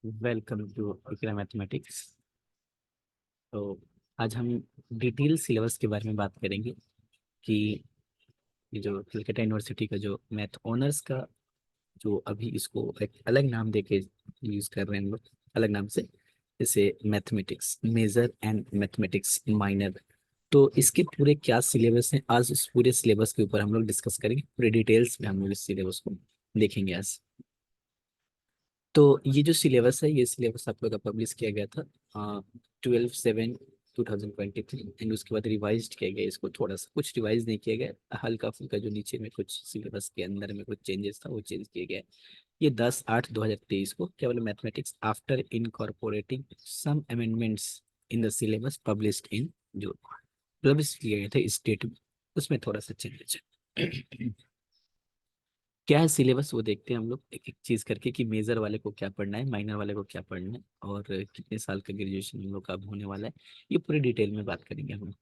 Welcome to Iqra mathematics. तो आज हम डिटेल सिलेबस के बारे में बात करेंगे कि ये जो कलकत्ता यूनिवर्सिटी का जो मैथ ऑनर्स का जो अभी इसको एक अलग नाम देके यूज कर रहे हैं हम लोग, अलग नाम से, जैसे mathematics major and mathematics minor. तो इसके पूरे क्या सिलेबस हैं, आज इस पूरे सिलेबस के ऊपर हम लोग डिस्कस करेंगे। पूरे डिटेल्स में हम लोग इस सिलेबस को देखेंगे आज। तो ये जो सिलेबस है, ये सिलेबस आप लोग का पब्लिश किया गया था 12/7/2023, एंड उसके बाद रिवाइज किया गया। इसको थोड़ा सा कुछ रिवाइज नहीं किया गया, हल्का फुल्का जो नीचे में कुछ सिलेबस के अंदर में कुछ चेंजेस था वो चेंज किया गया। ये 10/8/2023 को केवल mathematics after incorporating some amendments in the syllabus published in जो पब्लिश किए गए थे स्टेट में, उसमें थोड़ा सा चेंजेस है। क्या है सिलेबस वो देखते हैं हम लोग एक एक चीज करके कि मेजर वाले को क्या पढ़ना है, माइनर वाले को क्या पढ़ना है, और कितने साल का ग्रेजुएशन हम लोग का अब होने वाला है। ये पूरी डिटेल में बात करेंगे हम।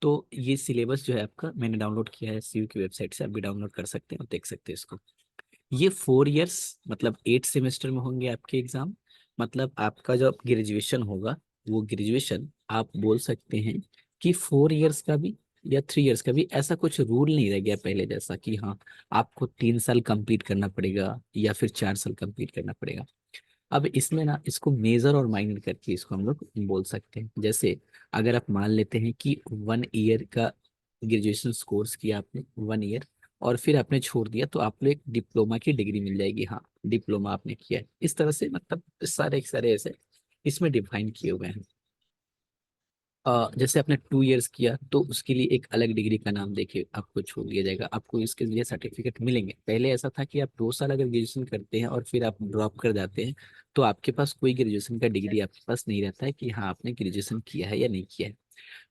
तो ये सिलेबस जो है आपका मैंने डाउनलोड किया है सीयू की वेबसाइट से, आप भी डाउनलोड कर सकते हैं और देख सकते हैं इसको। ये 4 इयर्स मतलब 8 सेमेस्टर में होंगे आपके एग्जाम। मतलब आपका जो ग्रेजुएशन होगा, वो ग्रेजुएशन आप बोल सकते हैं कि 4 इयर्स का भी या 3 इयर्स का भी, ऐसा कुछ रूल नहीं रह गया पहले जैसा कि हाँ आपको 3 साल कंप्लीट करना पड़ेगा या फिर 4 साल कंप्लीट करना पड़ेगा। अब इसमें ना इसको मेजर और माइनर करके इसको हम लोग बोल सकते हैं। जैसे अगर आप मान लेते हैं कि 1 ईयर का ग्रेजुएशन कोर्स किया आपने, 1 ईयर, और फिर आपने छोड़ दिया, तो आपको एक डिप्लोमा की डिग्री मिल जाएगी। हाँ, डिप्लोमा आपने किया है, इस तरह से मतलब सारे सारे ऐसे इसमें डिफाइन किए हुए हैं। जैसे आपने 2 इयर्स किया तो उसके लिए एक अलग डिग्री का नाम देके आपको छोड़ दिया जाएगा, आपको इसके लिए सर्टिफिकेट मिलेंगे। पहले ऐसा था कि आप 2 साल अगर ग्रेजुएशन करते हैं और फिर आप ड्रॉप कर जाते हैं, तो आपके पास कोई ग्रेजुएशन का डिग्री आपके पास नहीं रहता है कि हाँ आपने ग्रेजुएशन किया है या नहीं किया है।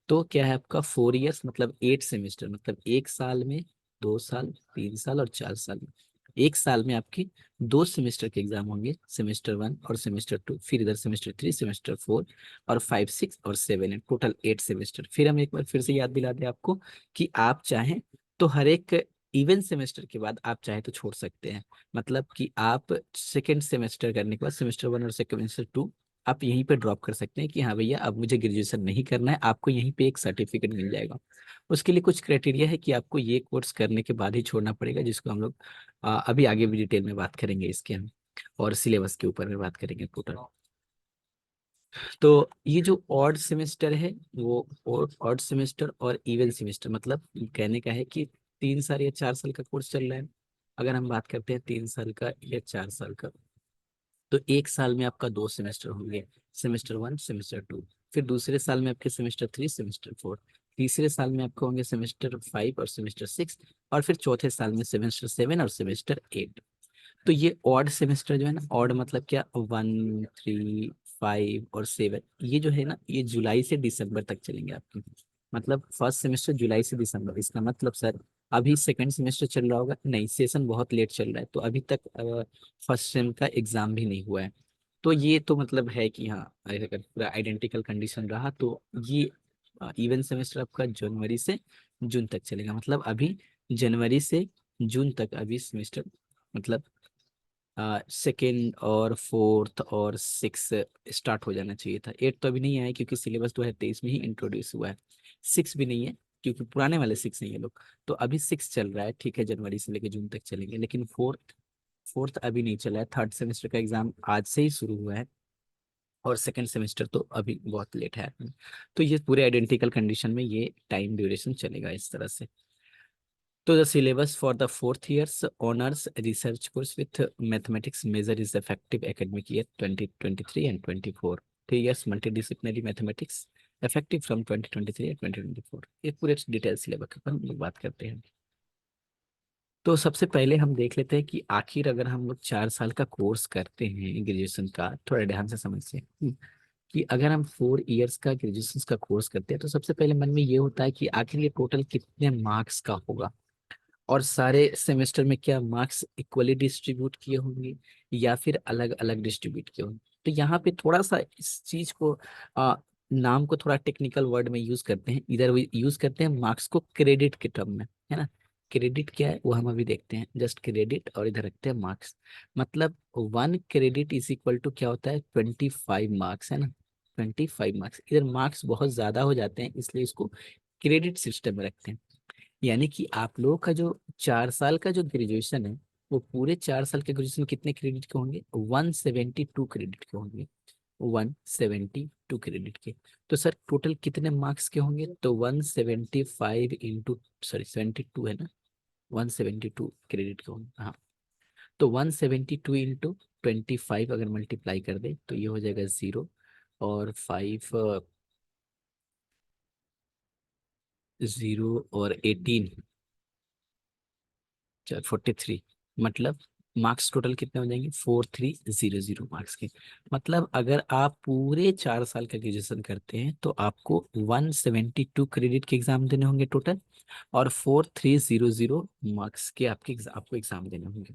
तो क्या है आपका 4 इयर्स मतलब 8 सेमेस्टर, मतलब 1 साल में 2 साल, 3 साल और 4 साल में। 1 साल में आपके 2 सेमेस्टर के एग्जाम होंगे, सेमेस्टर 1 और सेमेस्टर 2, फिर इधर सेमेस्टर 3, सेमेस्टर 4 और 5, 6 और 7 है, टोटल 8 सेमेस्टर। फिर हम एक बार फिर से याद दिला दें आपको कि आप चाहें तो हर एक इवन सेमेस्टर के बाद आप चाहे तो छोड़ सकते हैं। मतलब कि आप सेकेंड सेमेस्टर करने के बाद सेमेस्टर 1 और सेमेस्टर 2 आप यहीं पे ड्रॉप कर सकते हैं कि हाँ भैया अब मुझे ग्रेजुएशन नहीं करना है, आपको यहीं पे एक सर्टिफिकेट मिल जाएगा। उसके लिए कुछ क्राइटेरिया है कि आपको ये कोर्स करने के बाद ही छोड़ना पड़ेगा, जिसको हम लोग अभी आगे भी डिटेल में बात करेंगे इसके हम, और सिलेबस के ऊपर में बात करेंगे टोटल। तो ये जो ऑड सेमेस्टर है, वो ऑड सेमेस्टर और इवन सेमेस्टर, मतलब कहने का है कि 3 साल या 4 साल का कोर्स चल रहा है। अगर हम बात करते हैं 3 साल का या 4 साल का, तो 1 साल में आपका 2 सेमेस्टर होंगे, सेमेस्टर 1 सेमेस्टर 2। फिर दूसरे साल में आपके सेमेस्टर 3 सेमेस्टर 4। तीसरे साल में आपको होंगे सेमेस्टर 5 और सेमेस्टर 6। और फिर चौथे साल में सेमेस्टर 7 और सेमेस्टर 8। तो ये ऑड सेमेस्टर जो है ना, ऑड मतलब क्या, 1, 3, 5 और 7, ये जो है ना ये जुलाई से दिसंबर तक चलेंगे आपके। मतलब फर्स्ट सेमेस्टर जुलाई से दिसंबर, इसका मतलब सर अभी सेकंड सेमेस्टर चल रहा होगा, नहीं सेशन बहुत लेट चल रहा है, तो अभी तक फर्स्ट सेम का एग्जाम भी नहीं हुआ है। तो ये तो मतलब है कि हाँ अगर पूरा आइडेंटिकल कंडीशन रहा तो ये इवन सेमेस्टर आपका जनवरी से जून तक चलेगा। मतलब अभी जनवरी से जून तक अभी सेमेस्टर, मतलब सेकेंड और फोर्थ और सिक्स स्टार्ट हो जाना चाहिए था। 8 तो अभी नहीं आया क्योंकि सिलेबस 2023 में ही इंट्रोड्यूस हुआ है। 6 भी नहीं है क्योंकि पुराने वाले 6 नहीं है लोग। तो अभी 6 चल रहा है, ठीक है, जनवरी से लेकर जून तक चलेंगे, लेकिन फोर्थ फोर्थ अभी नहीं चला है। थर्ड सेमेस्टर का एग्जाम आज से ही शुरू हुआ है, और सेकंड सेमेस्टर तो अभी बहुत लेट है। तो ये पूरे आइडेंटिकल कंडीशन में ये टाइम ड्यूरेशन चलेगा इस तरह से। तो the syllabus for the fourth year's honors research course with mathematics major is effective academic year 2023 and 24. 3 years multidisciplinary mathematics effective from 2023 and 2024। ये पूरे डिटेल सिलेबस के ऊपर हम लोग बात करते हैं। तो सबसे पहले हम देख लेते हैं कि आखिर अगर हम लोग 4 साल का कोर्स करते हैं ग्रेजुएशन का, थोड़ा ध्यान से समझते हैं कि अगर हम 4 इयर्स का ग्रेजुएशन का कोर्स करते हैं तो सबसे पहले मन में ये होता है कि आखिर ये टोटल कितने मार्क्स का होगा, और सारे सेमेस्टर में क्या मार्क्स इक्वली डिस्ट्रीब्यूट किए होंगे या फिर अलग अलग डिस्ट्रीब्यूट किए होंगे। तो यहाँ पे थोड़ा सा इस चीज को आ, नाम को थोड़ा टेक्निकल वर्ड में यूज करते हैं, इधर यूज करते हैं मार्क्स को क्रेडिट के टर्म में, है ना। क्रेडिट क्या है वो हम अभी देखते हैं, जस्ट क्रेडिट और इधर रखते हैं मार्क्स। मतलब 1 क्रेडिट इज इक्वल टू क्या होता है, 25 मार्क्स, है ना। 25 मार्क्स, इधर मार्क्स बहुत ज्यादा हो जाते हैं इसलिए इसको क्रेडिट सिस्टम में रखते हैं। यानी कि आप लोगों का जो 4 साल का जो ग्रेजुएशन है, वो पूरे 4 साल के ग्रेजुएशन कितने क्रेडिट के होंगे, 172 क्रेडिट के होंगे, 172 क्रेडिट के। तो सर टोटल कितने मार्क्स के होंगे, तो 175 इंटू, सॉरी 72 है ना, 172 क्रेडिट के होंगे, हाँ। तो 172 इंटू 25 अगर मल्टीप्लाई कर दे तो ये हो जाएगा 0, और 5, 0 और 18, 43, मतलब मार्क्स टोटल कितने हो जाएंगे, 4300 मार्क्स के। मतलब अगर आप पूरे 4 साल का ग्रेजुएशन करते हैं तो आपको 172 क्रेडिट के एग्जाम देने होंगे टोटल, और 4300 मार्क्स के आपको एग्जाम देने होंगे।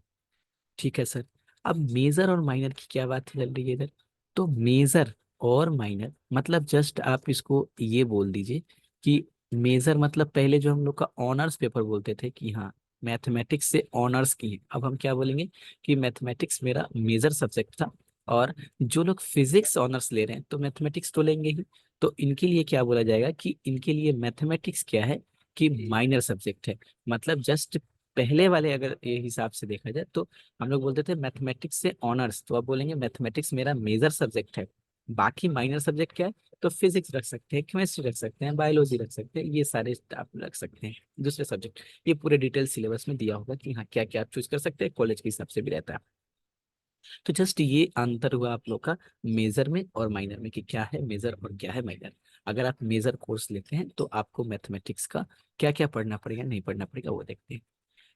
ठीक है सर। अब मेजर और माइनर की क्या बात चल रही है इधर, तो मेजर और माइनर मतलब जस्ट आप इसको ये बोल दीजिए कि मेजर मतलब पहले जो हम लोग का ऑनर्स पेपर बोलते थे कि हाँ मैथमेटिक्स से ऑनर्स की है, अब हम क्या बोलेंगे कि मैथमेटिक्स मेरा मेजर सब्जेक्ट था। और जो लोग फिजिक्स ऑनर्स ले रहे हैं तो मैथमेटिक्स तो लेंगे ही, तो इनके लिए क्या बोला जाएगा कि इनके लिए मैथमेटिक्स क्या है, कि माइनर सब्जेक्ट है। मतलब जस्ट पहले वाले अगर ये हिसाब से देखा जाए तो हम लोग बोलते थे मैथमेटिक्स से ऑनर्स, तो अब बोलेंगे मैथमेटिक्स मेरा मेजर सब्जेक्ट है। बाकी माइनर सब्जेक्ट क्या है, तो फिजिक्स रख सकते हैं, केमिस्ट्री रख सकते हैं, बायोलॉजी रख सकते हैं, ये सारे आप रख सकते हैं दूसरे सब्जेक्ट। ये पूरे डिटेल सिलेबस में दिया होगा कि हाँ क्या क्या आप चूज कर सकते हैं, कॉलेज के हिसाब से भी रहता है। तो जस्ट ये अंतर हुआ आप लोग का मेजर में और माइनर में, कि क्या है मेजर और क्या है माइनर। अगर आप मेजर कोर्स लेते हैं तो आपको मैथमेटिक्स का क्या क्या पढ़ना पड़ेगा नहीं पढ़ना पड़ेगा वो देखते हैं।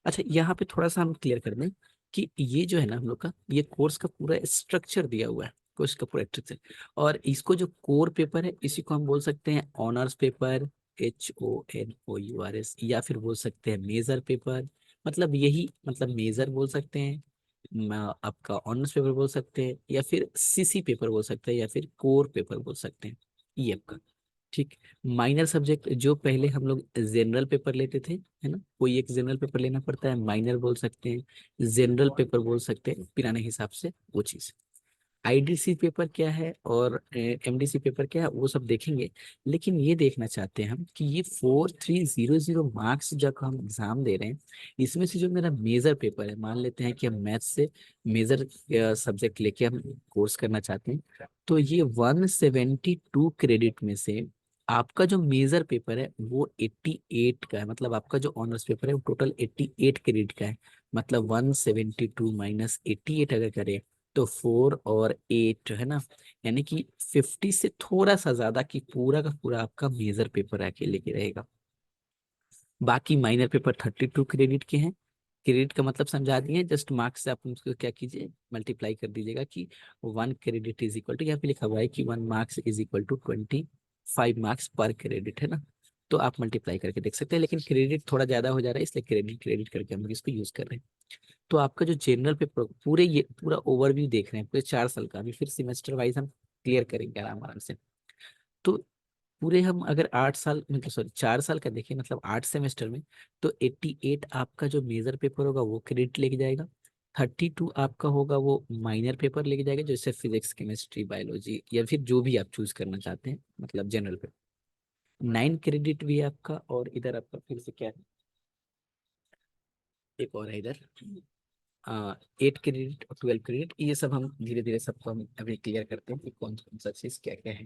अच्छा यहाँ पे थोड़ा सा हम क्लियर कर दें कि ये जो है ना हम लोग का ये कोर्स का पूरा स्ट्रक्चर दिया हुआ है, कोर्स का पूरा स्ट्रक्चर। और इसको जो कोर पेपर है इसी को हम बोल सकते हैं ऑनर्स पेपर, HONOURS, या फिर बोल सकते हैं मेजर पेपर। मतलब यही, मतलब मेजर बोल सकते हैं, आपका ऑनर्स पेपर बोल सकते हैं, या फिर CC पेपर बोल सकते हैं, या फिर कोर पेपर बोल सकते हैं, ये आपका। ठीक। माइनर सब्जेक्ट जो पहले हम लोग जनरल पेपर लेते थे, है ना, कोई एक जनरल पेपर लेना पड़ता है, माइनर बोल सकते हैं, जनरल पेपर बोल सकते हैं पुराने हिसाब से वो चीज। IDC पेपर क्या है और MDC पेपर क्या है वो सब देखेंगे। लेकिन ये देखना चाहते हैं हम कि ये 4300 मार्क्स जब हम एग्जाम दे रहे हैं, इसमें से जो मेरा मेजर पेपर है, मान लेते हैं कि हम मैथ से मेजर सब्जेक्ट लेके हम कोर्स करना चाहते हैं, तो ये 172 क्रेडिट में से आपका जो मेजर पेपर है वो 88 का है। मतलब आपका जो ऑनर्स पेपर है वो टोटल 88 क्रेडिट का है। मतलब 172 माइनस 88 अगर करें तो 4 और 8 है ना, यानी कि 50 से थोड़ा सा ज्यादा, कि पूरा का पूरा आपका मेजर पेपर अकेले के रहेगा। बाकी माइनर पेपर 32 क्रेडिट के हैं। क्रेडिट का मतलब समझा दिए, जस्ट मार्क्स से आप उसको क्या कीजिए मल्टीप्लाई कर दीजिएगा कि 1 क्रेडिट इज इक्वल टू, यहाँ पे लिखा हुआ है कि 1 marks is equal to 25 marks per credit, है ना। तो आप मल्टीप्लाई करके देख सकते हैं, लेकिन क्रेडिट थोड़ा ज्यादा हो जा रहा है इसलिए क्रेडिट क्रेडिट करके हम लोग इसको यूज कर रहे हैं। तो आपका जो जनरल पेपर पूरे ये पूरा ओवरव्यू देख रहे हैं पूरे 4 साल का, अभी फिर सेमेस्टर वाइज हम क्लियर करेंगे आराम आराम से। तो पूरे हम अगर 8 साल मतलब सॉरी 4 साल का देखें, मतलब 8 सेमेस्टर में, तो 88 आपका जो मेजर पेपर होगा वो क्रेडिट लेके जाएगा। 32 आपका होगा वो माइनर पेपर लेके जाएगा, जैसे फिजिक्स केमिस्ट्री बायोलॉजी या फिर जो भी आप चूज करना चाहते हैं, मतलब जनरल पेपर। 9 क्रेडिट भी है आपका, और इधर आपका फिर से क्या है, एक और है इधर 8 क्रेडिट और 12 क्रेडिट। ये सब हम धीरे धीरे सबको हम अभी क्लियर करते हैं कि कौन कौन सा चीज क्या क्या है।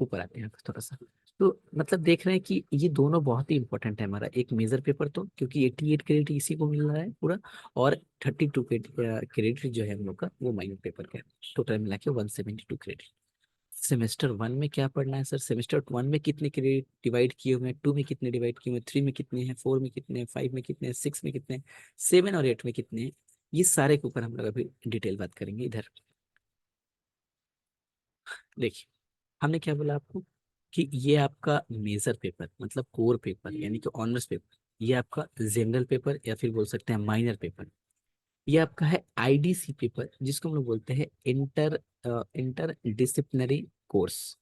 ऊपर आते हैं थोड़ा सा। तो मतलब देख रहे हैं कि ये दोनों बहुत ही इंपॉर्टेंट है, हमारा एक मेजर पेपर तो क्योंकि 88 क्रेडिट इसी को मिल रहा है पूरा, और 32 क्रेडिट जो है हम लोग का वो माइनर पेपर का है। टोटल मिला के 172 क्रेडिट। सेमेस्टर 1 में क्या पढ़ना है सर, सेमेस्टर 1 में कितने क्रेडिट डिवाइड किए हुए हैं, 2 में कितने डिवाइड किए हुए हैं, 3 में कितने हैं, 4 में कितने हैं, 5 में कितने हैं, 6 में कितने हैं, 7 और 8 में कितने हैं। ये सारे के ऊपर हम लोग अभी डिटेल बात करेंगे इधर। देखिए हमने क्या बोला आपको कि ये आपका मेजर पेपर मतलब कोर पेपर यानी कि ऑनर्स पेपर, ये आपका जनरल पेपर या फिर बोल सकते हैं माइनर पेपर। ये आपका है IDC पेपर, जिसको हम लोग बोलते हैं inter inter disciplinary course,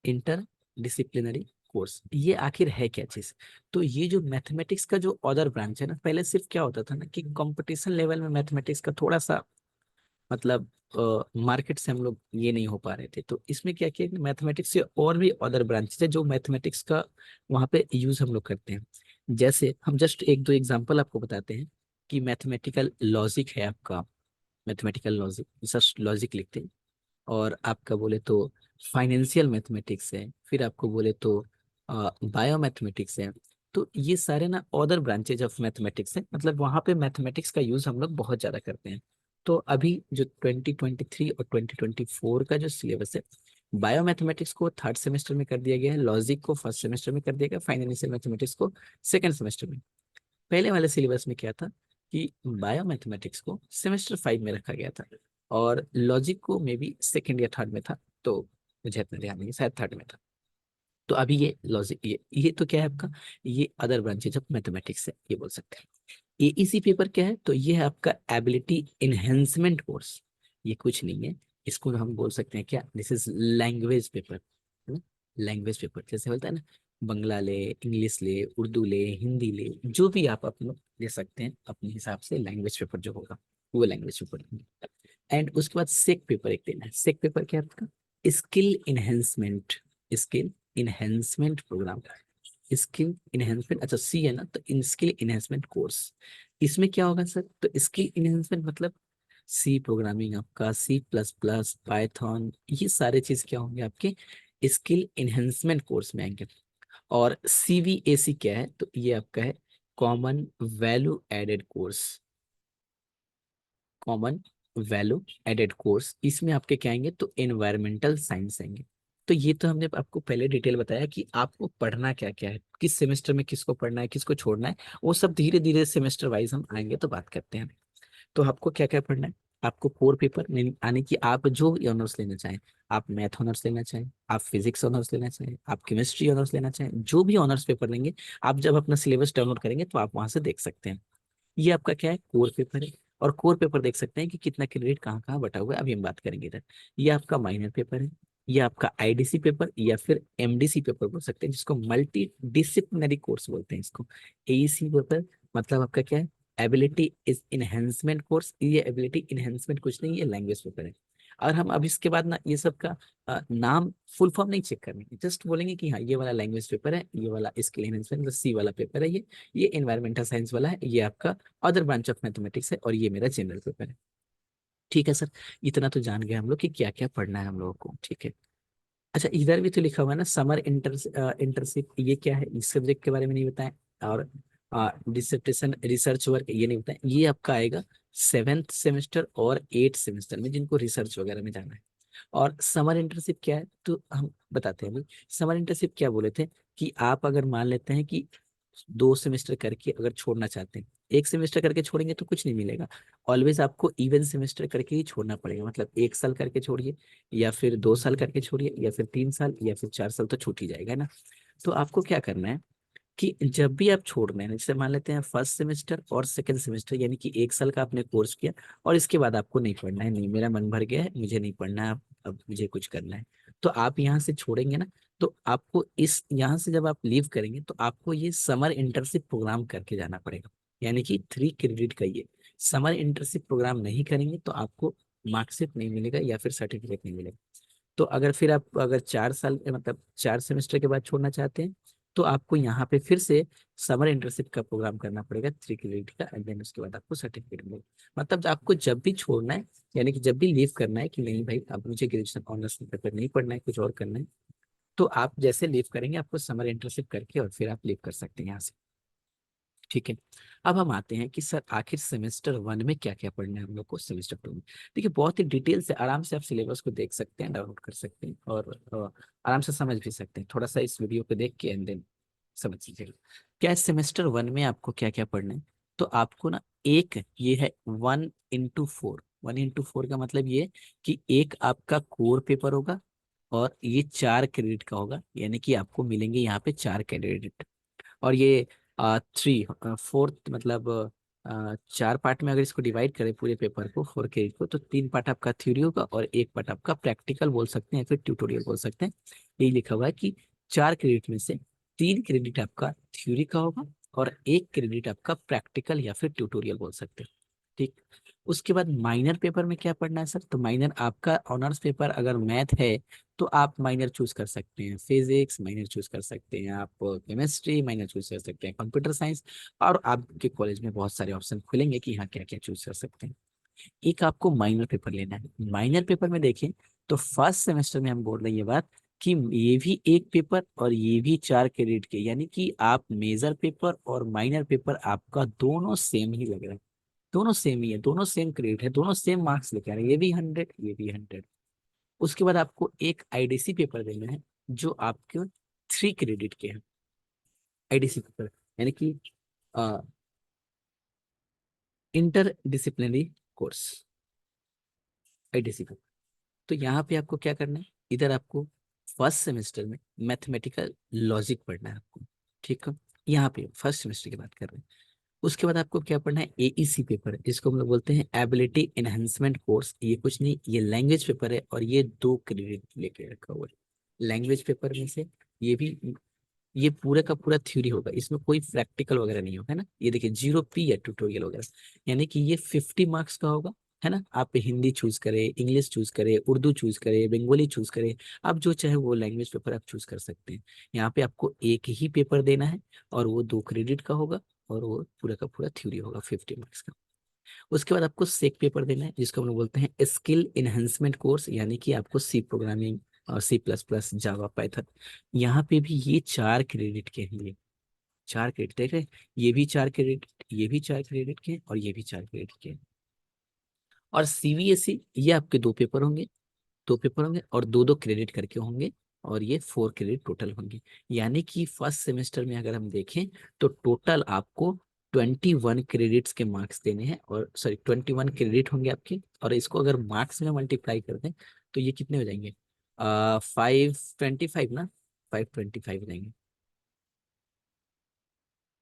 inter disciplinary course, ये आखिर है क्या चीज? तो ये जो मैथमेटिक्स का जो अदर ब्रांच है ना, पहले सिर्फ क्या होता था ना कि कंपटीशन लेवल में मैथमेटिक्स का थोड़ा सा मतलब मार्केट से हम लोग ये नहीं हो पा रहे थे, तो इसमें क्या किया कि मैथमेटिक्स से और भी अदर ब्रांचेस है जो मैथमेटिक्स का वहाँ पे यूज हम लोग करते हैं। जैसे हम जस्ट एक दो एग्जांपल आपको बताते हैं कि मैथमेटिकल लॉजिक है आपका, मैथमेटिकल लॉजिक जस्ट लॉजिक लिखते हैं। और आपका बोले तो फाइनेंशियल मैथमेटिक्स है, फिर आपको बोले तो बायो मैथमेटिक्स है। तो ये सारे ना अदर ब्रांचेज ऑफ मैथमेटिक्स है, मतलब वहाँ पे मैथमेटिक्स का यूज हम लोग बहुत ज्यादा करते हैं। तो अभी जो 2023 और 2024 का जो सिलेबस है, बायो मैथमेटिक्स को थर्ड सेमेस्टर में कर दिया गया है, लॉजिक को फर्स्ट सेमेस्टर में कर दिया गया, फाइनेंशियल मैथमेटिक्स को सेकेंड सेमेस्टर में। पहले वाले सिलेबस में क्या था कि बायो मैथमेटिक्स को सेमेस्टर 5 में रखा गया था, और लॉजिक को मे बी सेकेंड या थर्ड में था, तो मुझे इतना ध्यान नहीं है, शायद थर्ड में था। तो अभी ये लॉजिक, ये तो क्या है आपका, ये अदर ब्रांचेज ऑफ मैथमेटिक्स है, ये बोल सकते हैं। एईसी पेपर क्या है, तो ये है आपका एबिलिटी इनहेंसमेंट कोर्स। ये कुछ नहीं है, इसको हम बोल सकते हैं क्या, दिस इज लैंग्वेज पेपर, है ना। लैंग्वेज पेपर जैसे होता है ना, बंगला ले, इंग्लिश ले, उर्दू ले, हिंदी ले, जो भी आप अपने ले सकते हैं अपने हिसाब से, लैंग्वेज पेपर जो होगा वो लैंग्वेज पेपर। एंड उसके बाद सेक पेपर एक देना है। सेक पेपर क्या है आपका, skill enhancement, skill enhancement programme, skill enhancement, अच्छा सी है ना, तो इन स्किल इनहेंसमेंट कोर्स। इसमें क्या होगा सर, तो स्किल इनहेंसमेंट मतलब सी प्रोग्रामिंग, आपका सी प्लस प्लस, पाइथन, ये सारे चीज क्या होंगे आपके स्किल इनहेंसमेंट कोर्स में आएंगे। और सीवीएसी क्या है, तो ये आपका है common value added course, common value added course. इसमें आपके क्या आएंगे, तो एनवायरमेंटल साइंस आएंगे। तो ये तो हमने आपको पहले डिटेल बताया कि आपको पढ़ना क्या क्या है, किस सेमेस्टर में किसको पढ़ना है, किसको छोड़ना है, वो सब धीरे धीरे सेमेस्टर वाइज हम आएंगे तो बात करते हैं। तो आपको क्या क्या पढ़ना है, आपको कोर पेपर यानी कि आप जो ऑनर्स लेना चाहें, आप मैथ ऑनर्स लेना चाहें, आप फिजिक्स ऑनर्स लेना चाहें, आप केमिस्ट्री ऑनर्स लेना चाहें, जो भी ऑनर्स पेपर लेंगे, आप जब अपना सिलेबस डाउनलोड करेंगे तो आप वहां से देख सकते हैं। ये आपका क्या है, कोर पेपर है। और कोर पेपर देख सकते हैं कि कितना क्रेडिट कहाँ कहाँ बटा हुआ है, अभी हम बात करेंगे इधर। ये आपका माइनर पेपर है, ये आपका आईडीसी पेपर या फिर एमडीसी पेपर बोल सकते हैं, जिसको मल्टी डिसिप्लिनरी कोर्स बोलते हैं इसको। एईसी पेपर मतलब आपका क्या है, एबिलिटी इज इनहेंसमेंट कोर्स। ये एबिलिटी इनहेंसमेंट कुछ नहीं, ये लैंग्वेज पेपर है। और हम अब इसके बाद ना ये सब का नाम फुल फॉर्म नहीं चेक करेंगे, जस्ट बोलेंगे कि हाँ ये वाला लैंग्वेज पेपर है, ये वाला स्किल एनहेंसमेंट सी वाला पेपर है, ये एनवायरमेंटल साइंस वाला है, ये आपका अदर ब्रांच ऑफ मैथमेटिक्स है, और ये मेरा जनरल पेपर है। ठीक है सर, इतना तो जान गए हम लोग कि क्या क्या पढ़ना है हम लोगों को, ठीक है। अच्छा, इधर भी तो लिखा हुआ है ना समर इंटर्नशिप, ये क्या है, इस सब्जेक्ट के बारे में नहीं बताया। और डिसर्टेशन रिसर्च वर्क ये नहीं बताया, ये आपका आएगा सेवेंथ सेमेस्टर और एट सेमेस्टर में, जिनको रिसर्च वगैरह में जाना है। और समर इंटर्नशिप क्या है, तो हम बताते हैं अभी। समर इंटर्नशिप क्या बोले थे कि आप अगर मान लेते हैं कि 2 सेमेस्टर करके अगर छोड़ना चाहते हैं, 1 सेमेस्टर करके छोड़ेंगे तो कुछ नहीं मिलेगा, ऑलवेज आपको इवन सेमेस्टर करके ही छोड़ना पड़ेगा। मतलब 1 साल करके छोड़िए, या फिर 2 साल करके छोड़िए, या फिर 3 साल, या फिर 4 साल, तो छूट ही जाएगा, है ना। तो आपको क्या करना है कि जब भी आप छोड़ रहे हैं, जैसे मान लेते हैं फर्स्ट सेमेस्टर और सेकंड सेमेस्टर, यानी कि 1 साल का आपने कोर्स किया, और इसके बाद आपको नहीं पढ़ना है, नहीं मेरा मन भर गया है, मुझे नहीं पढ़ना है, अब मुझे कुछ करना है, तो आप यहाँ से छोड़ेंगे ना। तो आपको इस यहाँ से जब आप लीव करेंगे, तो आपको ये समर इंटर्नशिप प्रोग्राम करके जाना पड़ेगा, यानी कि 3 क्रेडिट का ये समर इंटर्नशिप प्रोग्राम नहीं करेंगे तो आपको मार्कशीट नहीं मिलेगा या फिर सर्टिफिकेट नहीं मिलेगा। तो अगर फिर आप अगर 4 साल मतलब 4 सेमेस्टर के बाद छोड़ना चाहते हैं, तो आपको यहाँ पे फिर से समर इंटर्नशिप का प्रोग्राम करना पड़ेगा 3 क्रेडिट का, एंड देन उसके बाद आपको सर्टिफिकेट मिलेगा। मतलब आपको जब भी छोड़ना है, यानी कि जब भी लीव करना है कि नहीं भाई अब मुझे ग्रेजुएशन ऑनर्स पेपर नहीं पढ़ना है, कुछ और करना है, तो आप जैसे लीव करेंगे आपको समर इंटर्नशिप करके और फिर आप लीव कर सकते हैं यहाँ से। ठीक है। अब हम आते हैं कि सर आखिर सेमेस्टर 1 में क्या क्या पढ़ना है हम लोग को, सेमेस्टर 2 में। देखिए बहुत ही डिटेल से आराम से आप सिलेबस को देख सकते हैं, डाउनलोड कर सकते हैं, और आराम से समझ भी सकते हैं, थोड़ा सा इस वीडियो को देख के एंड देन समझ लीजिएगा। क्या है सेमेस्टर 1 में आपको क्या क्या पढ़ना है। तो आपको ना एक ये है 1x4, 1x4 का मतलब ये कि एक आपका कोर पेपर होगा, और ये 4 क्रेडिट का होगा, यानी कि आपको मिलेंगे यहाँ पे 4 क्रेडिट। और ये थ्री फोर्थ मतलब 4 पार्ट में अगर इसको डिवाइड करें पूरे पेपर को, 4 क्रेडिट को, तो 3 पार्ट आपका थ्योरी होगा और 1 पार्ट आपका प्रैक्टिकल बोल सकते हैं, फिर ट्यूटोरियल बोल सकते हैं। यही लिखा हुआ है कि 4 क्रेडिट में से 3 क्रेडिट आपका थ्योरी का होगा और 1 क्रेडिट आपका प्रैक्टिकल या फिर ट्यूटोरियल बोल सकते हैं। ठीक। उसके बाद माइनर पेपर में क्या पढ़ना है सर? तो माइनर आपका ऑनर्स पेपर अगर मैथ है तो आप माइनर चूज कर सकते हैं, फिजिक्स माइनर चूज कर सकते हैं, आप केमिस्ट्री माइनर चूज कर सकते हैं, कंप्यूटर साइंस, और आपके कॉलेज में बहुत सारे ऑप्शन खुलेंगे कि हाँ क्या क्या चूज कर सकते हैं। एक आपको माइनर पेपर लेना है। माइनर पेपर में देखें तो फर्स्ट सेमेस्टर में हम बोल रहे हैं ये बात कि ये भी एक पेपर और ये भी 4 क्रेडिट के, यानी कि आप मेजर पेपर और माइनर पेपर आपका दोनों सेम ही लग रहा है। दोनों सेम ही है, दोनों सेम क्रेडिट है, दोनों सेम मार्क्स लेके आ रहे हैं, ये भी 100 ये भी 100। उसके बाद आपको एक आईडीसी पेपर देना है जो आपके 3 क्रेडिट के हैं। आईडीसी पेपर यानी कि inter disciplinary course, IDC paper. तो यहाँ पे आपको क्या करना है, इधर आपको फर्स्ट सेमेस्टर में मैथमेटिकल लॉजिक पढ़ना है आपको। ठीक है, यहाँ पे फर्स्ट सेमेस्टर की बात कर रहे हैं। उसके बाद आपको क्या पढ़ना है, एईसी पेपर, जिसको हम लोग बोलते हैं एबिलिटी एनहेंसमेंट कोर्स। ये कुछ नहीं, ये लैंग्वेज पेपर है और ये 2 क्रेडिट लेके रखा हुआ है। लैंग्वेज पेपर में से ये भी, ये पूरा का पूरा थ्योरी होगा, इसमें कोई प्रैक्टिकल वगैरह नहीं होगा, है ना। ये देखिए 0P है ट्यूटोरियल वगैरह, यानी कि ये 50 मार्क्स का होगा, है ना। आप हिंदी चूज करें, इंग्लिश चूज करें, उर्दू चूज करें, बंगाली चूज करें, आप जो चाहे वो लैंग्वेज पेपर आप चूज कर सकते हैं। यहाँ पे आपको एक ही पेपर देना है और वो 2 क्रेडिट का होगा और वो पूरा का पूरा थ्योरी होगा 50 मार्क्स का। उसके बाद आपको सेक पेपर देना है जिसको हम लोग बोलते हैं स्किल इनहेंसमेंट कोर्स, यानी कि आपको सी प्रोग्रामिंग और C++, जावा, पाइथन। यहाँ पे भी ये 4 क्रेडिट के हैं, ये 4 क्रेडिट देख रहे हैं, ये भी 4 क्रेडिट, ये भी 4 क्रेडिट के हैं और ये भी 4 क्रेडिट के हैं। और सीबीएसई ये आपके 2 पेपर होंगे, 2 पेपर होंगे और 2-2 क्रेडिट करके होंगे, और ये 4 क्रेडिट टोटल होंगे। यानी कि फर्स्ट सेमेस्टर में अगर हम देखें तो टोटल आपको 21 क्रेडिट्स के मार्क्स देने हैं, और सॉरी 21 क्रेडिट होंगे आपके, और इसको अगर मार्क्स में मल्टीप्लाई कर दें तो ये कितने हो जाएंगे, 525 ना, 525 हो जाएंगे।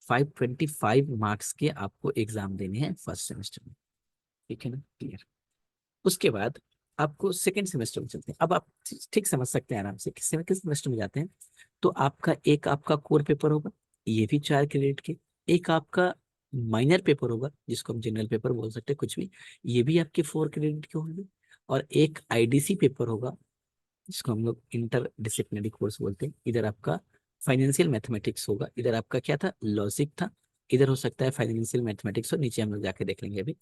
525 मार्क्स के आपको एग्जाम देने हैं फर्स्ट सेमेस्टर में। ठीक है ना, क्लियर। उसके बाद आपको सेकेंड सेमेस्टर में चलते हैं। अब आप ठीक समझ सकते हैं आराम से किस सेमेस्टर में जाते हैं। तो आपका एक आपका कोर पेपर होगा, ये भी 4 क्रेडिट के। एक आपका माइनर पेपर होगा जिसको हम जनरल पेपर बोल सकते हैं, कुछ भी, ये भी आपके 4 क्रेडिट के होंगे। और एक आईडीसी पेपर होगा जिसको हम लोग इंटर डिसिप्लिनरी कोर्स बोलते हैं। इधर आपका फाइनेंशियल मैथमेटिक्स होगा, इधर आपका क्या था, लॉजिक था, इधर हो सकता है फाइनेंशियल मैथमेटिक्स हो, नीचे हम लोग जाके देख लेंगे अभी।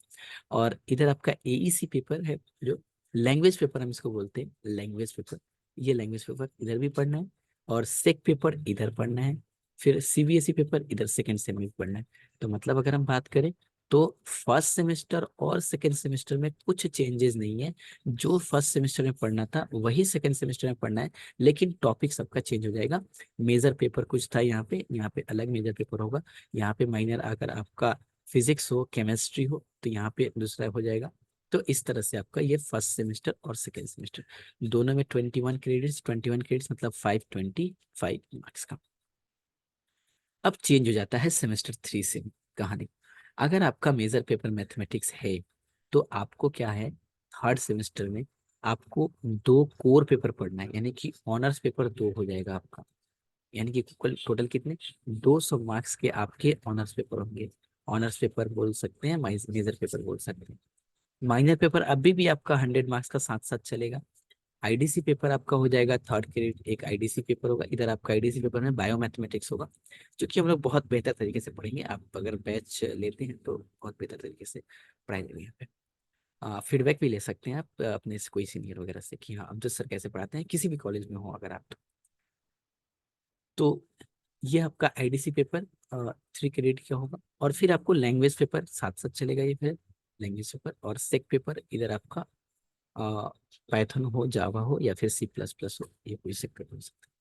और इधर आपका एईसी पेपर है जो लैंग्वेज पेपर हम इसको बोलते हैं, लैंग्वेज पेपर। ये लैंग्वेज पेपर इधर भी पढ़ना है, और सेक पेपर इधर पढ़ना है, फिर सीबीएसई पेपर इधर सेकेंड सेम में पढ़ना है। तो मतलब अगर हम बात करें तो फर्स्ट सेमेस्टर और सेकेंड सेमेस्टर में कुछ चेंजेस नहीं है। जो फर्स्ट सेमेस्टर में पढ़ना था वही सेकेंड सेमेस्टर में पढ़ना है, लेकिन टॉपिक सबका चेंज हो जाएगा। मेजर पेपर कुछ था यहाँ पे अलग मेजर पेपर होगा। यहाँ पे माइनर अगर आपका फिजिक्स हो, केमिस्ट्री हो, तो यहाँ पे दूसरा हो जाएगा। तो इस तरह से आपका ये फर्स्ट सेमेस्टर और सेकेंड सेमेस्टर दोनों में 21 क्रेडिट्स मतलब 525 मार्क्स का। अब चेंज हो जाता है सेमेस्टर 3 से कहानी। अगर आपका मेजर पेपर मैथमेटिक्स है तो आपको क्या है, थर्ड सेमेस्टर में आपको 2 कोर पेपर पढ़ना है, यानी कि ऑनर्स पेपर 2 हो जाएगा आपका। यानी कि कुल टोटल कितने, 200 मार्क्स के आपके ऑनर्स पेपर होंगे। ऑनर्स पेपर बोल सकते हैं, मेजर पेपर बोल सकते हैं। माइनर पेपर अभी भी आपका 100 मार्क्स का साथ साथ चलेगा। आईडीसी पेपर आपका हो जाएगा थर्ड क्रेडिट, एक आईडीसी पेपर होगा। इधर आपका आईडीसी पेपर में बायो मैथमेटिक्स होगा, जो कि हम लोग बहुत बेहतर तरीके से पढ़ेंगे। आप अगर बैच लेते हैं तो बहुत बेहतर तरीके से पढ़ाएंगे यहाँ पे। फीडबैक भी ले सकते हैं आप अपने से कोई सीनियर वगैरह से कि हाँ अमजद सर कैसे पढ़ाते हैं, किसी भी कॉलेज में हो अगर आप तो ये आपका आईडीसी पेपर 3 क्रेडिट का होगा। और फिर आपको लैंग्वेज पेपर साथ साथ चलेगा, ये फिर लैंग्वेज पेपर और सेक पेपर इधर आपका पाइथन हो, जावा हो या फिर C++ हो, ये कोई से पेपर हो सकता है।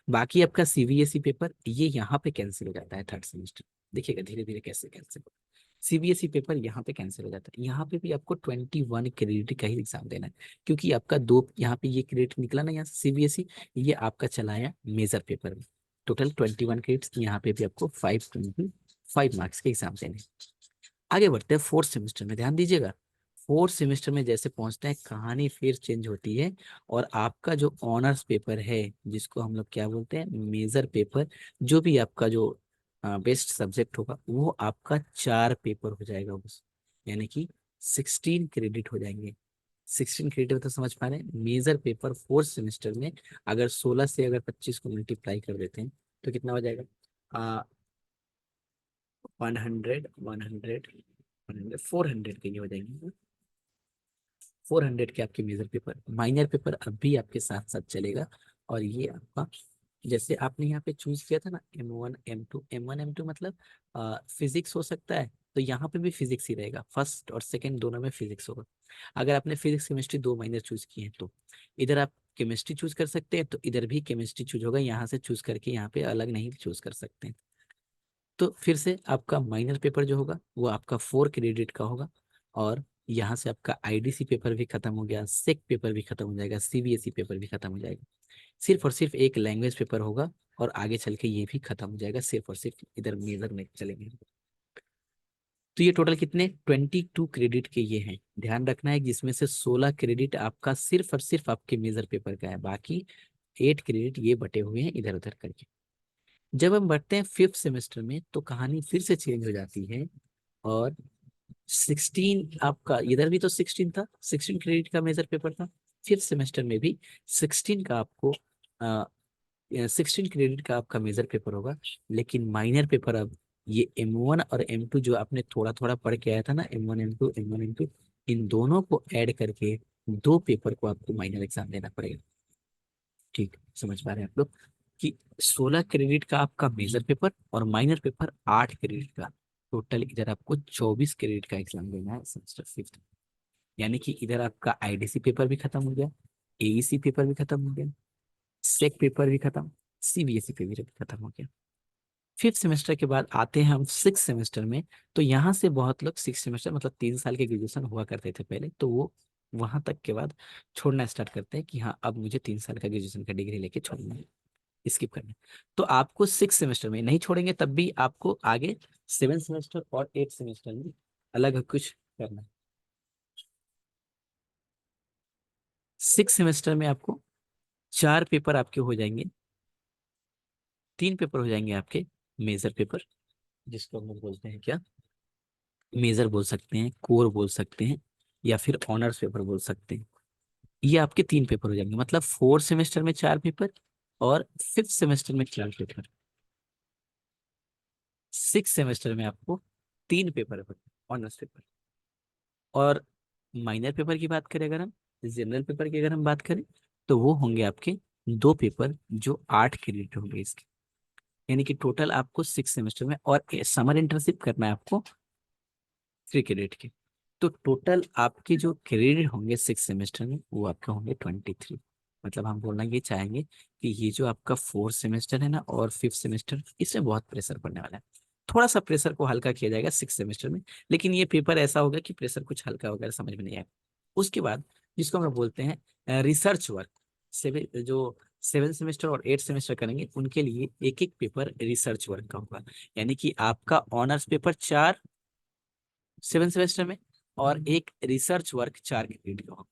बाकी आपका सीबीएसई पेपर ये यहाँ पे कैंसिल हो जाता है थर्ड सेमेस्टर। देखिएगा धीरे धीरे कैसे कैंसिल हो, सीबीएसई पेपर यहाँ पे कैंसिल हो जाता है। यहाँ पे भी आपको 21 क्रेडिट का ही एग्जाम देना है, क्योंकि आपका 2 यहाँ पे ये क्रेडिट निकला ना यहाँ सीबीएसई, ये आपका चला है मेजर पेपर में। टोटल 21 क्रेडिट्स, यहाँ पे भी आपको 525 मार्क्स के एग्जाम देने हैं। आगे बढ़ते हैं फोर्थ सेमेस्टर में, ध्यान दीजिएगा। फोर्थ सेमेस्टर में जैसे पहुंचते हैं कहानी फिर चेंज होती है। और आपका जो ऑनर्स पेपर है, जिसको हम लोग क्या बोलते हैं, मेजर पेपर, जो भी आपका जो बेस्ट सब्जेक्ट होगा, वो आपका 4 पेपर हो जाएगा बस। यानी कि 16 क्रेडिट हो जाएंगे। 16 क्रेडिट तो समझ पा रहे हैं। मेजर पेपर फोर्थ सेमेस्टर में अगर 16 से अगर 25 को मल्टीप्लाई कर देते हैं तो कितना हो जाएगा? 100 400 के ये हो जाएंगे। 400 के आपके मेजर पेपर, माइनर पेपर अब भी आपके साथ साथ चलेगा। और ये आपका, जैसे आपने यहाँ पे चूज किया था ना, M1 M2 मतलब फिजिक्स हो सकता है, तो यहाँ पे भी फिजिक्स ही रहेगा। फर्स्ट और सेकंड दोनों में फिजिक्स होगा। अगर आपने फिजिक्स केमिस्ट्री 2 माइनर चूज किए हैं तो इधर आप केमिस्ट्री चूज कर सकते हैं, तो इधर भी केमिस्ट्री चूज होगा। यहाँ से चूज करके यहाँ पे अलग नहीं चूज कर सकते हैं। तो फिर से आपका माइनर पेपर जो होगा वो आपका 4 क्रेडिट का होगा। और यहाँ से आपका आईडीसी पेपर भी खत्म हो गया, सेक पेपर भी खत्म हो जाएगा, सीबीएसई पेपर भी खत्म हो जाएगा। सिर्फ और सिर्फ एक लैंग्वेज पेपर होगा, और आगे चल के ये भी खत्म हो जाएगा। सिर्फ और सिर्फ इधर मेजर में चलेंगे। तो ये टोटल कितने 22 क्रेडिट के ये हैं, ध्यान रखना है। जिसमें से 16 क्रेडिट आपका सिर्फ और सिर्फ आपके मेजर पेपर का है, बाकी 8 क्रेडिट ये बटे हुए हैं इधर उधर करके। जब हम बढ़ते हैं फिफ्थ सेमेस्टर में तो कहानी फिर से चेंज हो जाती है। और 16 आपका, इधर भी तो 16 था, 16 क्रेडिट का मेजर पेपर था। फिफ्थ सेमेस्टर में भी 16 का आपको 16 क्रेडिट का आपका मेजर पेपर होगा। लेकिन माइनर पेपर अब ये M1 और M2 जो आपने थोड़ा थोड़ा पढ़ के आया था ना, M1 M2 इन दोनों को ऐड करके 2 पेपर को आपको माइनर एग्जाम देना पड़ेगा। ठीक समझ पा रहे हैं आप लोग कि 16 क्रेडिट का आपका मेजर पेपर और माइनर पेपर 8 क्रेडिट का, टोटल इधर आपको 24 क्रेडिट का एग्जाम देना है सेमेस्टर फिफ्थ। यानी कि इधर आपका आईडीसी पेपर भी खत्म हो गया, एईसी पेपर भी खत्म हो गया, सेक पेपर भी खत्म, सीबीएसई पेपर भी खत्म हो गया। फिफ्थ सेमेस्टर के बाद आते हैं हम सिक्स सेमेस्टर में। तो यहाँ से बहुत लोग सिक्स सेमेस्टर मतलब 3 साल के ग्रेजुएशन हुआ करते थे पहले, तो वो वहां तक के बाद छोड़ना स्टार्ट करते हैं कि हाँ अब मुझे 3 साल का ग्रेजुएशन का डिग्री लेके छोड़ना है, स्किप करना है। तो आपको सिक्स सेमेस्टर में नहीं छोड़ेंगे, तब भी आपको आगे 7 सेमेस्टर और 8 सेमेस्टर में अलग कुछ करना है। सिक्स सेमेस्टर में आपको 4 पेपर आपके हो जाएंगे। 3 पेपर हो जाएंगे आपके मेजर पेपर, जिसको हम लोग बोलते हैं क्या, मेजर बोल सकते हैं, कोर बोल सकते हैं, या फिर ऑनर्स पेपर बोल सकते हैं। ये आपके 3 पेपर हो जाएंगे, मतलब फोर्थ सेमेस्टर में 4 पेपर और फिफ्थ सेमेस्टर में 4 पेपर। सिक्स सेमेस्टर में आपको 3 पेपर ऑनर्स पेपर। और माइनर पेपर की बात करें अगर हम, जनरल पेपर की अगर हम बात करें, तो वो होंगे आपके 2 पेपर जो 8 क्रेडिट होंगे इसके। यानी कि टोटल आपको सिक्स सेमेस्टर में, और समर इंटर्नशिप करना है आपको 3 क्रेडिट के। तो टोटल आपके जो क्रेडिट होंगे सिक्स सेमेस्टर में वो आपके होंगे 23। मतलब हम बोलना ये चाहेंगे कि ये जो आपका फोर्थ सेमेस्टर है ना और फिफ्थ सेमेस्टर, इसमें बहुत प्रेशर पड़ने वाला है। थोड़ा सा प्रेशर को हल्का किया जाएगा सिक्स सेमेस्टर में, लेकिन ये पेपर ऐसा होगा कि प्रेशर कुछ हल्का वगैरह समझ में नहीं आएगा। उसके बाद जिसको हम बोलते हैं रिसर्च वर्क, सेवन जो 7 सेमेस्टर और 8 सेमेस्टर करेंगे उनके लिए एक एक पेपर रिसर्च वर्क का होगा। यानी कि आपका ऑनर्स पेपर 4 7 सेमेस्टर में, और एक रिसर्च वर्क 4 क्रेडिट का होगा।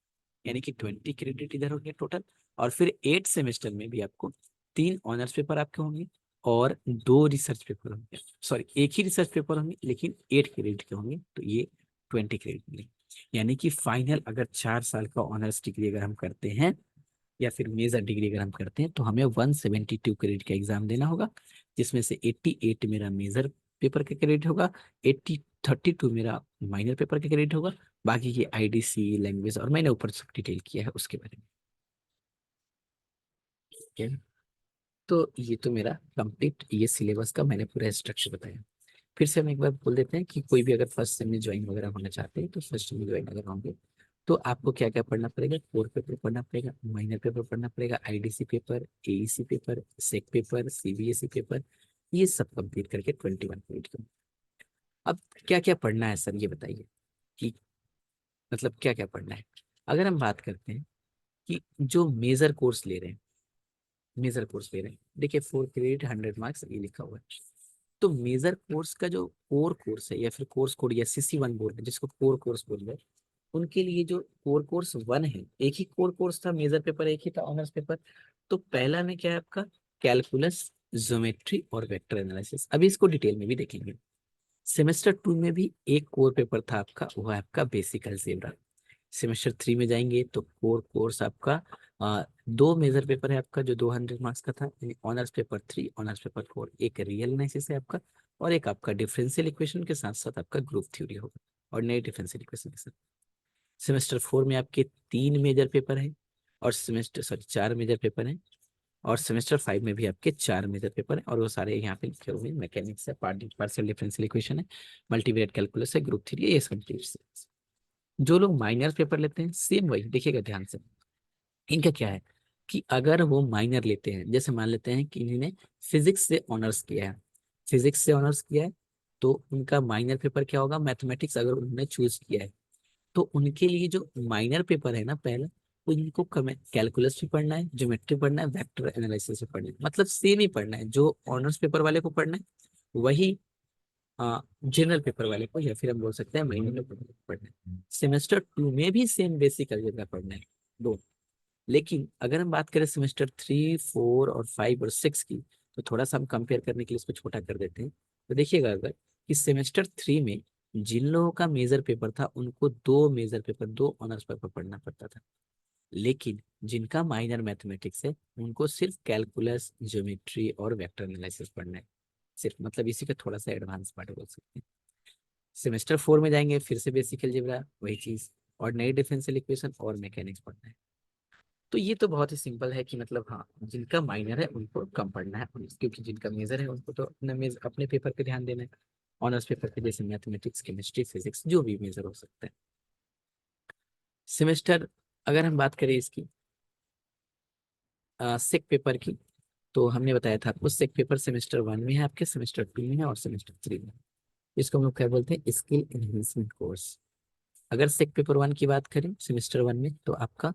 यानी कि 20 क्रेडिट इधर हो गया टोटल। और फिर 8 सेमेस्टर में भी आपको 3 ऑनर्स पेपर आपके होंगे और 2 रिसर्च पेपर होंगे। सॉरी, एक ही रिसर्च पेपर होंगे लेकिन 8 क्रेडिट के होंगे, तो ये 20 क्रेडिट मिलेंगे। यानी कि फाइनल अगर 4 साल का ऑनर्स डिग्री अगर हम करते हैं या फिर मेजर डिग्री अगर हम करते हैं, तो हमें 172 क्रेडिट का एग्जाम देना होगा। जिसमें से 88 मेरा मेजर पेपर का क्रेडिट होगा, 32 मेरा माइनर पेपर का क्रेडिट होगा। बाकी ये आईडीसी लैंग्वेज और मैंने ऊपर सब डिटेल किया है उसके बारे में। ठीक है। तो ये तो मेरा कंप्लीट ये सिलेबस का मैंने पूरा स्ट्रक्चर बताया। फिर से हम एक बार बोल देते हैं कि कोई भी अगर फर्स्ट सेम में ज्वाइन वगैरह होना चाहते हैं, तो फर्स्ट सेम में ज्वाइन अगर होंगे तो आपको क्या क्या पढ़ना पड़ेगा, कोर पेपर पढ़ना पड़ेगा, माइनर पेपर पढ़ना पड़ेगा, आईडीसी पेपर, एईसी पेपर, सेक पेपर, सीबीएसई पेपर, ये सब कंप्लीट करके 21 क्रेडिट का। अब क्या क्या पढ़ना है सर ये बताइए, कि मतलब क्या क्या पढ़ना है। अगर हम बात करते हैं कि जो मेजर कोर्स ले रहे हैं, मेजर कोर्स ले रहे हैं, देखिए 4 क्रेडिट 100 मार्क्स ये लिखा हुआ है। तो मेजर कोर्स का जो कोर कोर्स है या फिर कोर्स कोड या CC1 बोल रहे हैं, जिसको कोर कोर्स बोल रहे हैं, उनके लिए जो कोर कोर्स 1 है, एक ही कोर कोर्स था, मेजर पेपर एक ही था, ऑनर्स पेपर। तो पहला में क्या है आपका, कैलकुलस, ज्योमेट्री और वेक्टर एनालिसिस। अभी इसको डिटेल में भी देखेंगे। सेमेस्टर 2 में भी एक कोर पेपर था आपका, वो है आपका बेसिक अलजेब्रा। सेमेस्टर 3 में जाएंगे तो कोर कोर्स आपका दो मेजर पेपर है आपका, जो 200 मार्क्स का था, ऑनर्स पेपर 3, ऑनर्स पेपर 4। एक रियल एनालिसिस है आपका, और एक आपका डिफरेंशियल इक्वेशन के साथ साथ आपका ग्रुप थ्योरी होगा, और नए डिफरेंशियल इक्वेशन के साथ। सेमेस्टर 4 में आपके 3 मेजर पेपर है, और सेमेस्टर सॉरी 4 मेजर पेपर है, और सेमेस्टर 5 में भी आपके 4 मेजर पेपर है, और वो सारे यहाँ पे लिखे हुए हैं। मैकेनिक्स है, पार्शियल डिफरेंशियल इक्वेशन है, मल्टीवेरिएट कैलकुलस है, ग्रुप थ्योरी है, ये सब चीज। जो लोग माइनर पेपर लेते हैं, सेम वही देखिएगा ध्यान से। इनका क्या है कि अगर वो माइनर लेते हैं, जैसे मान लेते हैं कि इन्होंने फिजिक्स से ऑनर्स किया है, फिजिक्स से ऑनर्स किया है, तो उनका माइनर पेपर क्या होगा, मैथमेटिक्स अगर उन्होंने चूज किया है, तो उनके लिए जो माइनर पेपर है ना पहला, वो इनको कैलकुलस भी पढ़ना है, ज्योमेट्री पढ़ना है, वेक्टर एनालिसिस भी पढ़ना है, मतलब सेम ही पढ़ना है। जो ऑनर्स पेपर वाले को पढ़ना है वही जनरल पेपर वाले को, या फिर हम बोल सकते हैं माइनर पेपर को पढ़ना है। सेमेस्टर 2 में भी सेम बेसिक अलजेब्रा पढ़ना है, दो। लेकिन अगर हम बात करें सेमेस्टर 3, 4 और 5 और 6 की, तो थोड़ा सा हम कंपेयर करने के लिए इसको छोटा कर देते हैं। तो देखिएगा अगर कि सेमेस्टर 3 में जिन लोगों का मेजर पेपर था, उनको दो मेजर पेपर, दो ऑनर्स पेपर पढ़ना पड़ता था। लेकिन जिनका माइनर मैथमेटिक्स है, उनको सिर्फ कैलकुलस, ज्योमेट्री और वेक्टर एनालिसिस पढ़ना है, सिर्फ। मतलब इसी का थोड़ा सा एडवांस पार्ट बोल सकते हैं। सेमेस्टर 4 में जाएंगे, फिर से बेसिक अलजेब्रा वही चीज, और नई डिफरेंशियल इक्वेशन और मैकेनिक्स पढ़ना है। तो ये तो बहुत ही सिंपल है कि मतलब हाँ, जिनका माइनर है उनको कम पढ़ना है, क्योंकि जिनका मेजर है उनको तो अपने पेपर पे ध्यान देना है। ऑनर्स पेपर पे जैसे मैथमेटिक्स, केमिस्ट्री, फिजिक्स, जो भी मेजर हो सकता है। सेमेस्टर, अगर हम बात करें इसकी सेक पेपर की, तो हमने बताया था आपको सेक पेपर सेमेस्टर 1 में है आपके, सेमेस्टर 2 में है, और सेमेस्टर 3 में। इसको हम लोग क्या बोलते हैं, स्किल एनहेंसमेंट कोर्स। अगर सेक पेपर 1 की बात करें सेमेस्टर 1 में, तो आपका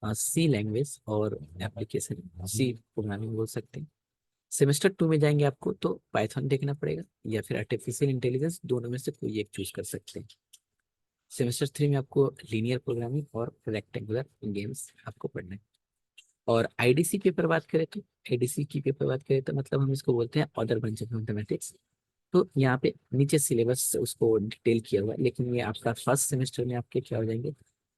सी लैंग्वेज और एप्लीकेशन, सी प्रोग्रामिंग बोल सकते हैं। सेमेस्टर 2 में जाएंगे आपको तो पाइथन देखना पड़ेगा, या फिर आर्टिफिशियल इंटेलिजेंस, दोनों में से कोई एक चूज कर सकते हैं। सेमेस्टर 3 में आपको लीनियर प्रोग्रामिंग और रेक्टेंगुलर गेम्स आपको पढ़ना है। और आईडीसी पेपर बात करें तो, आईडीसी की पेपर बात करें तो मतलब हम इसको बोलते हैं अदर ब्रांच ऑफ मैथमेटिक्स। तो यहाँ पे नीचे सिलेबस उसको डिटेल किया हुआ है, लेकिन ये आपका फर्स्ट सेमेस्टर में आपके क्या हो जाएंगे,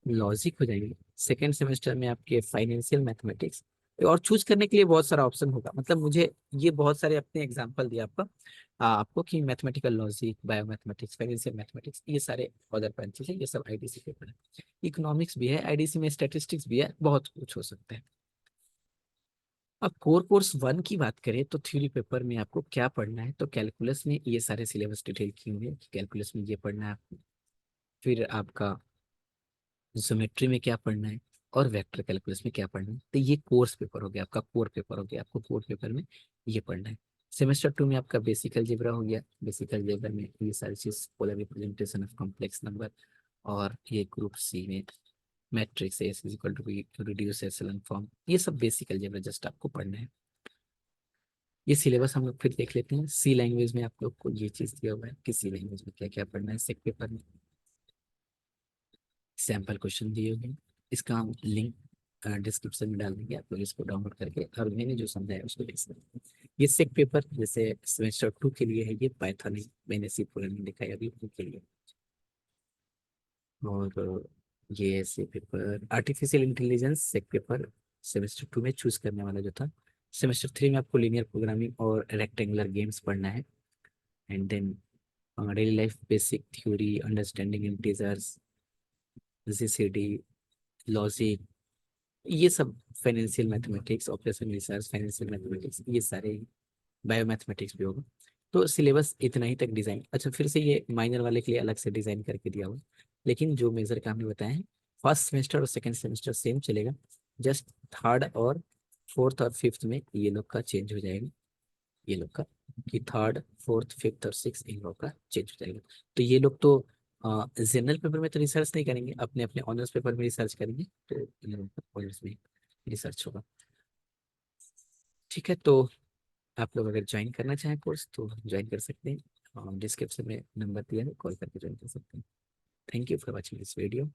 लॉजिक हो जाएंगे। सेकेंड सेमेस्टर में आपके फाइनेंशियल मैथमेटिक्स, और चूज करने के लिए बहुत सारा ऑप्शन होगा। मतलब मुझे ये बहुत सारे अपने एग्जांपल दिया आपका, आपको कि mathematical logic, bio mathematics, financial mathematics, ये सारे अदर ब्रांचेस है, ये सब आईडीसी पेपर है। इकोनॉमिक्स भी है आईडीसी में, स्टैटिस्टिक्स भी है, बहुत कुछ हो सकता है। अब कोर कोर्स 1 की बात करें तो थ्योरी पेपर में आपको क्या पढ़ना है, तो कैलकुलस में ये सारे सिलेबस डिटेल किए हुए हैं कि कैलकुलस में ये पढ़ना है आपको। फिर आपका ज्योमेट्री में क्या पढ़ना है, और वेक्टर कैलकुलस में क्या पढ़ना है। तो ये कोर्स पेपर हो गया आपका, कोर पेपर हो गया, आपको कोर पेपर में ये पढ़ना है। सेमेस्टर 2 में आपका बेसिक अलजेब्रा हो गया, बेसिक अलजेब्रा में ये सारी चीज, polar representation of complex number, और ये ग्रुप सी में matrix S is equal to B reduce echelon form, ये सब बेसिक अलजेब्रा जस्ट आपको पढ़ना है। ये सिलेबस हम लोग फिर देख लेते हैं। सी लैंग्वेज में आप लोग को ये चीज दिया हुआ है कि सी लैंग्वेज में क्या क्या पढ़ना है। सेक पेपर में सैम्पल क्वेश्चन दिए हुए हैं, इसका हम लिंक डिस्क्रिप्शन में डाल देंगे, आप लोग इसको डाउनलोड करके और मैंने जो समझाया उसको देख सकते हैं। ये सेक पेपर जैसे सेमेस्टर 2 के लिए है, ये पाइथन है, मैंने सी प्रोग्रामिंग दिखाया अभी उनके लिए। और ये से पेपर आर्टिफिशियल इंटेलिजेंस सेक पेपर सेमेस्टर 2 में चूज करने वाला जो था। सेमेस्टर 3 में आपको लीनियर प्रोग्रामिंग और रेक्टेंगुलर गेम्स पढ़ना है। And then daily life basic theory, understanding integers, GCD, logic, ये सब, financial mathematics, operation research, financial mathematics, ये सारे, बायो मैथमेटिक्स भी होगा। तो सिलेबस इतना ही तक डिजाइन, अच्छा फिर से ये माइनर वाले के लिए अलग से डिजाइन करके दिया हुआ, लेकिन जो मेजर का हमने बताया है, फर्स्ट सेमेस्टर और सेकंड सेमेस्टर सेम चलेगा, जस्ट थर्ड और फोर्थ और फिफ्थ में ये लोग का चेंज हो जाएगा, ये लोग का, कि थर्ड, फोर्थ, फिफ्थ और सिक्स इन लोग का चेंज हो जाएगा। तो ये लोग तो जनरल पेपर में तो रिसर्च नहीं करेंगे, अपने अपने ऑनर्स पेपर में रिसर्च करेंगे, तो इन लोगों का ऑनर्स में रिसर्च होगा। ठीक है, तो आप लोग अगर ज्वाइन करना चाहें कोर्स तो ज्वाइन कर सकते हैं, डिस्क्रिप्शन में नंबर दिया है, कॉल करके ज्वाइन कर सकते हैं। Thank you for watching this video.